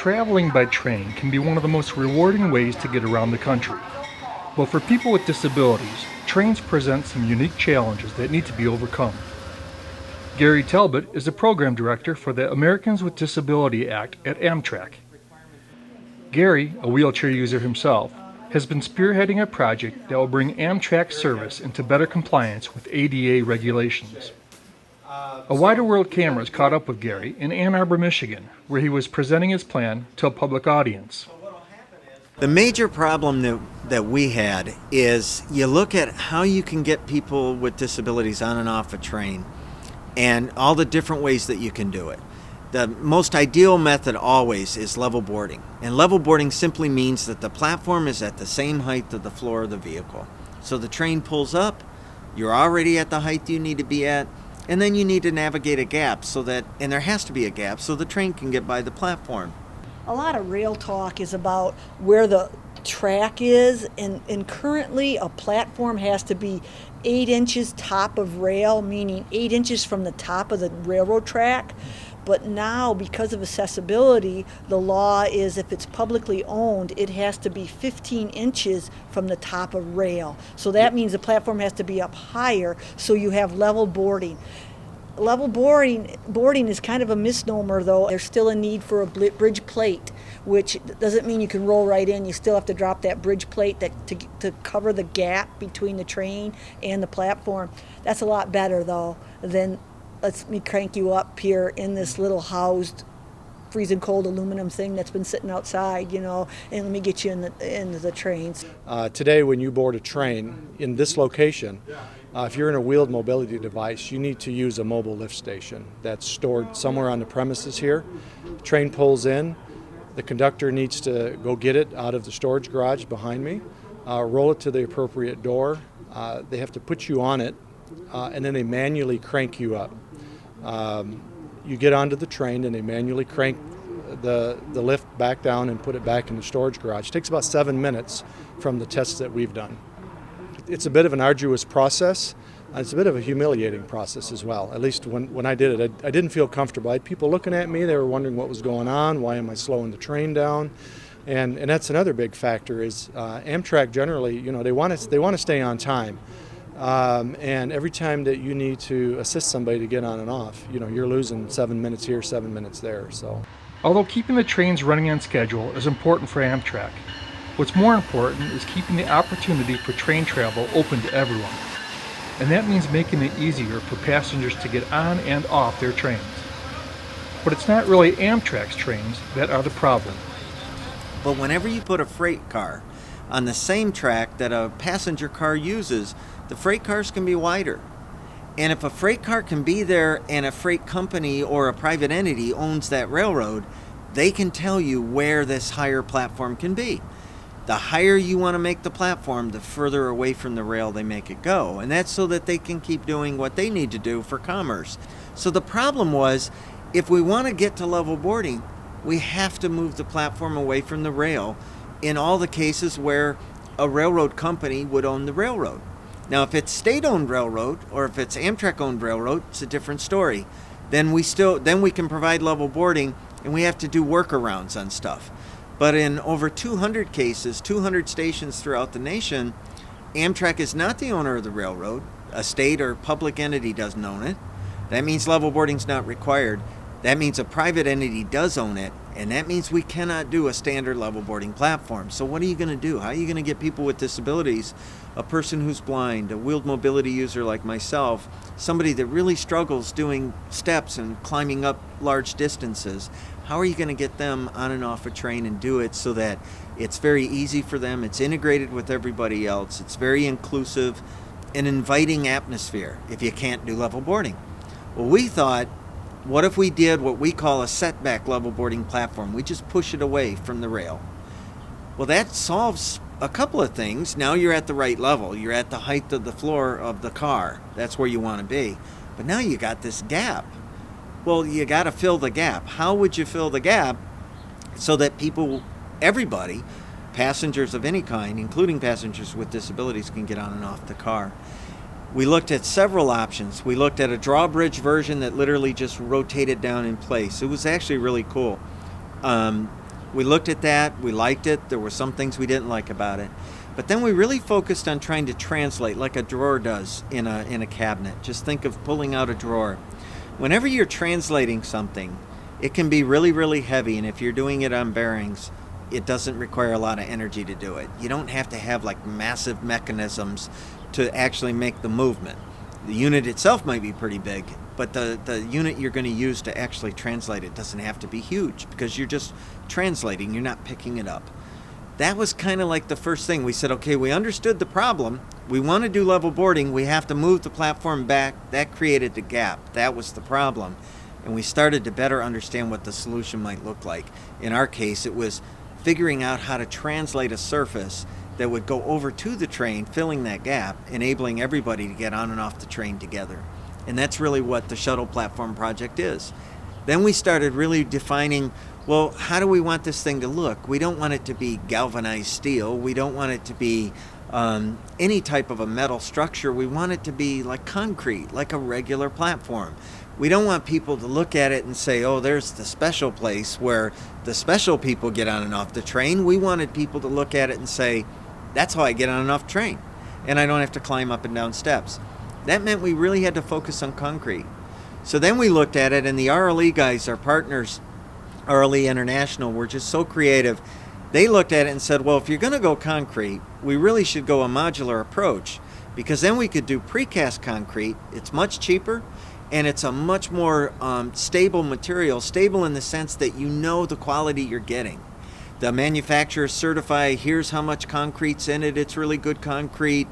Traveling by train can be one of the most rewarding ways to get around the country. But for people with disabilities, trains present some unique challenges that need to be overcome. Gary Talbot is the program director for the Americans with Disability Act at Amtrak. Gary, a wheelchair user himself, has been spearheading a project that will bring Amtrak service into better compliance with ADA regulations. A wider world cameras caught up with Gary in Ann Arbor, Michigan, where he was presenting his plan to a public audience. The major problem that we had is you look at how you can get people with disabilities on and off a train and all the different ways that you can do it. The most ideal method always is level boarding. And level boarding simply means that the platform is at the same height of the floor of the vehicle. So the train pulls up, you're already at the height you need to be at, and then you need to navigate a gap and there has to be a gap so the train can get by the platform. A lot of rail talk is about where the track is, and currently a platform has to be 8 inches top of rail, meaning 8 inches from the top of the railroad track. But now, because of accessibility, the law is if it's publicly owned, it has to be 15 inches from the top of rail. So that means the platform has to be up higher, so you have level boarding. Level boarding is kind of a misnomer, though. There's still a need for a bridge plate, which doesn't mean you can roll right in. You still have to drop that bridge plate to cover the gap between the train and the platform. That's a lot better, though, than let me crank you up here in this little housed freezing cold aluminum thing that's been sitting outside, and let me get you into the trains. Today, when you board a train in this location, if you're in a wheeled mobility device, you need to use a mobile lift station that's stored somewhere on the premises here. The train pulls in, the conductor needs to go get it out of the storage garage behind me, roll it to the appropriate door. They have to put you on it, and then they manually crank you up. You get onto the train and they manually crank the lift back down and put it back in the storage garage. It takes about 7 minutes from the tests that we've done. It's a bit of an arduous process. It's a bit of a humiliating process as well. At least when I did it, I didn't feel comfortable. I had people looking at me. They were wondering what was going on. Why am I slowing the train down? And that's another big factor is Amtrak generally, they want to stay on time. And every time that you need to assist somebody to get on and off, you're losing 7 minutes here, 7 minutes there. So, although keeping the trains running on schedule is important for Amtrak, what's more important is keeping the opportunity for train travel open to everyone. And that means making it easier for passengers to get on and off their trains. But it's not really Amtrak's trains that are the problem. But whenever you put a freight car on the same track that a passenger car uses, the freight cars can be wider. And if a freight car can be there and a freight company or a private entity owns that railroad, they can tell you where this higher platform can be. The higher you want to make the platform, the further away from the rail they make it go. And that's so that they can keep doing what they need to do for commerce. So the problem was, if we want to get to level boarding, we have to move the platform away from the rail in all the cases where a railroad company would own the railroad. Now, if it's state-owned railroad or if it's Amtrak-owned railroad, it's a different story. Then we can provide level boarding, and we have to do workarounds on stuff. But in over 200 cases, 200 stations throughout the nation, Amtrak is not the owner of the railroad. A state or public entity doesn't own it. That means level boarding's not required. That means a private entity does own it, and that means we cannot do a standard level boarding platform. So what are you going to do? How are you going to get people with disabilities, a person who's blind, a wheeled mobility user like myself, somebody that really struggles doing steps and climbing up large distances? How are you going to get them on and off a train and do it so that it's very easy for them, it's integrated with everybody else, it's very inclusive, an inviting atmosphere if you can't do level boarding? Well, we thought, what if we did what we call a setback level boarding platform? We just push it away from the rail. Well, that solves a couple of things. Now you're at the right level. You're at the height of the floor of the car. That's where you want to be. But now you got this gap. Well, you got to fill the gap. How would you fill the gap so that everybody, passengers of any kind, including passengers with disabilities, can get on and off the car? We looked at several options. We looked at a drawbridge version that literally just rotated down in place. It was actually really cool. We looked at that, we liked it, there were some things we didn't like about it. But then we really focused on trying to translate like a drawer does in a cabinet. Just think of pulling out a drawer. Whenever you're translating something, it can be really, really heavy, and if you're doing it on bearings, it doesn't require a lot of energy to do it. You don't have to have like massive mechanisms to actually make the movement. The unit itself might be pretty big, but the unit you're going to use to actually translate it doesn't have to be huge, because you're just translating, you're not picking it up. That was kind of like the first thing. We said, okay, we understood the problem. We want to do level boarding. We have to move the platform back. That created the gap. That was the problem. And we started to better understand what the solution might look like. In our case, it was figuring out how to translate a surface that would go over to the train, filling that gap, enabling everybody to get on and off the train together. And that's really what the shuttle platform project is. Then we started really defining, well, how do we want this thing to look? We don't want it to be galvanized steel. We don't want it to be any type of a metal structure. We want it to be like concrete, like a regular platform. We don't want people to look at it and say, oh, there's the special place where the special people get on and off the train. We wanted people to look at it and say, that's how I get on and off the train, and I don't have to climb up and down steps. That meant we really had to focus on concrete. So then we looked at it, and the RLE guys, our partners, RLE International, were just so creative. They looked at it and said, well, if you're going to go concrete, we really should go a modular approach, because then we could do precast concrete. It's much cheaper, and it's a much more stable material, stable in the sense that you know the quality you're getting. The manufacturers certify, here's how much concrete's in it, it's really good concrete,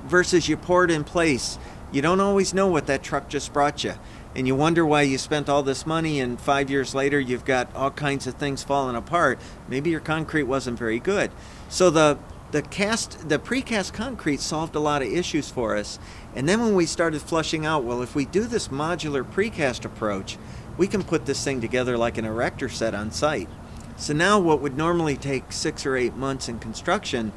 versus you pour it in place. You don't always know what that truck just brought you, and you wonder why you spent all this money, and 5 years later you've got all kinds of things falling apart. Maybe your concrete wasn't very good. So the precast concrete solved a lot of issues for us. And then when we started flushing out, well, if we do this modular precast approach, we can put this thing together like an erector set on site. So now what would normally take 6 or 8 months in construction,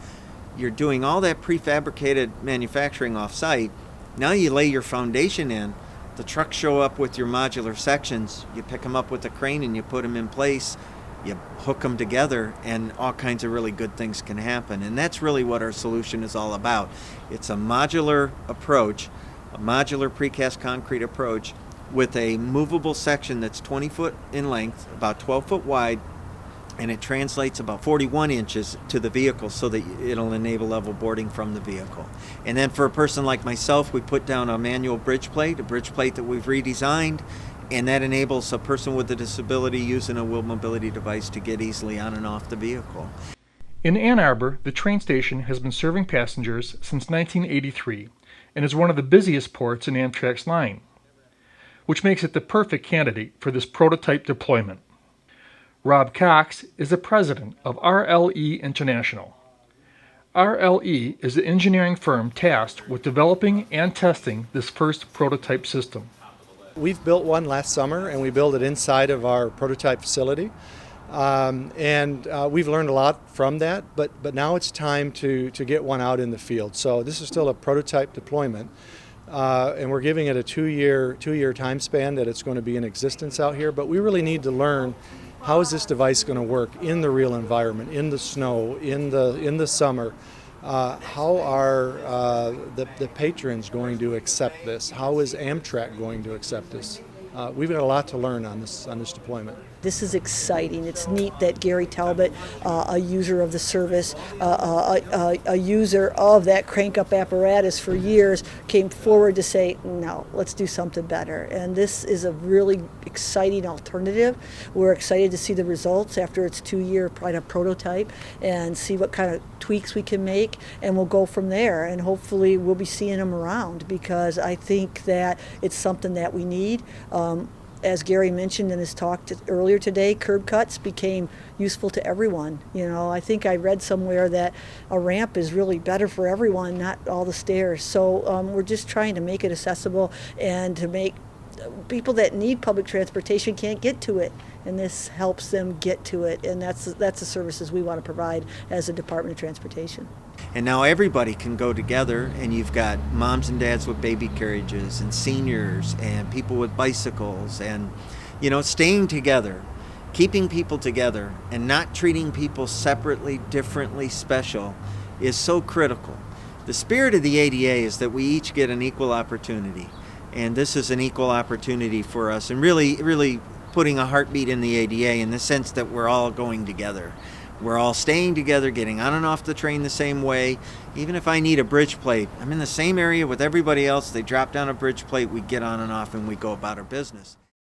you're doing all that prefabricated manufacturing off site. Now you lay your foundation in, the trucks show up with your modular sections, you pick them up with a crane and you put them in place, you hook them together, and all kinds of really good things can happen. And that's really what our solution is all about. It's a modular approach, a modular precast concrete approach with a movable section that's 20 foot in length, about 12 foot wide, and it translates about 41 inches to the vehicle so that it'll enable level boarding from the vehicle. And then for a person like myself, we put down a manual bridge plate, a bridge plate that we've redesigned, and that enables a person with a disability using a wheel mobility device to get easily on and off the vehicle. In Ann Arbor, the train station has been serving passengers since 1983 and is one of the busiest ports in Amtrak's line, which makes it the perfect candidate for this prototype deployment. Rob Cox is the president of RLE International. RLE is the engineering firm tasked with developing and testing this first prototype system. We've built one last summer, and we built it inside of our prototype facility. We've learned a lot from that, but now it's time to get one out in the field. So this is still a prototype deployment, and we're giving it a two-year time span that it's going to be in existence out here. But we really need to learn, how is this device going to work in the real environment, in the snow, in the summer? How are the patrons going to accept this? How is Amtrak going to accept this? We've got a lot to learn on this deployment. This is exciting. It's neat that Gary Talbot, a user of the service, a user of that crank-up apparatus for years, came forward to say, no, let's do something better. And this is a really exciting alternative. We're excited to see the results after its 2-year prototype and see what kind of tweaks we can make, and we'll go from there. And hopefully we'll be seeing them around, because I think that it's something that we need. As Gary mentioned in his talk earlier today, curb cuts became useful to everyone. You know, I think I read somewhere that a ramp is really better for everyone, not all the stairs. So we're just trying to make it accessible and to make people that need public transportation can't get to it, and this helps them get to it. And that's the services we want to provide as a Department of Transportation. And now everybody can go together, and you've got moms and dads with baby carriages and seniors and people with bicycles, and staying together. keeping people together and not treating people separately, differently, special is so critical. The spirit of the ADA is that we each get an equal opportunity, and this is an equal opportunity for us, and really putting a heartbeat in the ADA in the sense that we're all going together. We're all staying together, getting on and off the train the same way. Even if I need a bridge plate, I'm in the same area with everybody else. They drop down a bridge plate, we get on and off, and we go about our business.